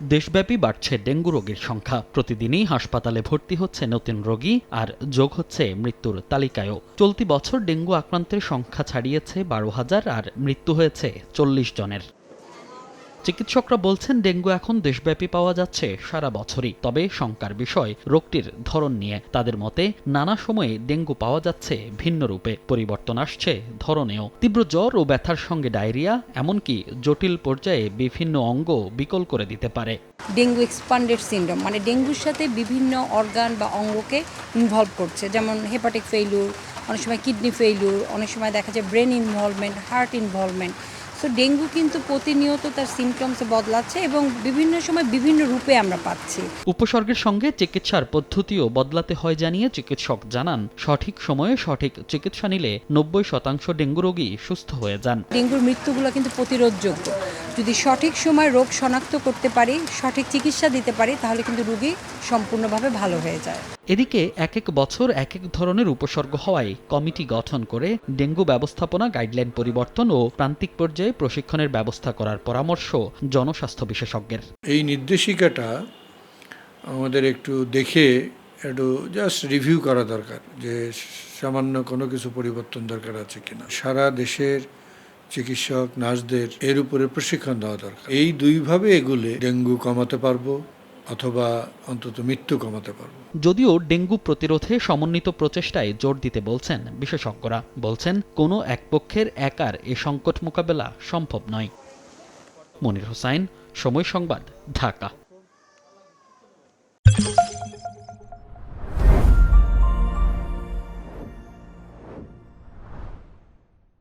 দেশব্যাপী বাড়ছে ডেঙ্গু রোগীর সংখ্যা। প্রতিদিনই হাসপাতালে ভর্তি হচ্ছে নতুন রোগী, আর যোগ হচ্ছে মৃত্যুর তালিকায়ও। চলতি বছর ডেঙ্গু আক্রান্তের সংখ্যা ছাড়িয়েছে 12,000 আর মৃত্যু হয়েছে 40 জনের। চিকিৎসকরা বলছেন, ডেঙ্গু এখন দেশব্যাপী পাওয়া যাচ্ছে সারা বছরই। তবে শঙ্কার বিষয় রোগটির ধরন নিয়ে। তাদের মতে, নানা সময়ে ডেঙ্গু পাওয়া যাচ্ছে ভিন্ন রূপে, পরিবর্তন আসছে ধরনেও। তীব্র জ্বর ও ব্যথার সঙ্গে ডায়রিয়া, এমনকি জটিল পর্যায়ে বিভিন্ন অঙ্গ বিকল করে দিতে পারে। ডেঙ্গু এক্সপান্ডেড সিনড্রোম মানে ডেঙ্গুর সাথে বিভিন্ন অর্গান বা অঙ্গকে ইনভলভ করছে, যেমন হেপাটিক ফেইলিউর, অনেক সময় কিডনি ফেইলিউর, অনেক সময় দেখা যায় brain involvement, heart involvement. So dengue কিন্তু প্রতিনিয়ত তার সিমটমসে বদলাচ্ছে এবং বিভিন্ন সময় বিভিন্ন রূপে আমরা পাচ্ছি। উপসর্গের সঙ্গে চিকিৎসার পদ্ধতিও বদলাতে হয় জানিয়ে চিকিৎসক জানান, সঠিক সময়ে সঠিক চিকিৎসা নিলে 90% ডেঙ্গু রোগী সুস্থ হয়ে যান। ডেঙ্গুর মৃত্যুগুলো কিন্তু প্রতিরোধযোগ্য। যদি সঠিক সময় রোগ শনাক্ত করতে পারি, সঠিক চিকিৎসা দিতে পারি, তাহলে কিন্তু রোগী সম্পূর্ণভাবে ভালো হয়ে যায়। এদিকে এক এক বছর এক এক ধরনের উপসর্গ হওয়ায় কমিটি গঠন করে ডেঙ্গু ব্যবস্থাপনা গাইডলাইন পরিবর্তন ও প্রান্তিক পর্যায়ে প্রশিক্ষণের ব্যবস্থা করার পরামর্শ জনস্বাস্থ্য বিশেষজ্ঞের। এই নির্দেশিকাটা আমাদের একটু দেখে একটু জাস্ট রিভিউ করা দরকার, যে সামান্য কোনো কিছু পরিবর্তন দরকার আছে কিনা। সারা দেশের চিকিৎসক নার্সদের এর উপরে প্রশিক্ষণ দেওয়া দরকার। এই দুইভাবে এগুলে ডেঙ্গু কমাতে পারবো অথবা অন্তত মৃত্যু কমাতে পারবো। যদিও ডেঙ্গু প্রতিরোধে সমন্বিত প্রচেষ্টায় জোর দিতে বলছেন বিশেষজ্ঞরা। বলছেন, কোনো এক পক্ষের একার এ সংকট মোকাবেলা সম্ভব নয়। মনির হোসাইন, সময় সংবাদ, ঢাকা।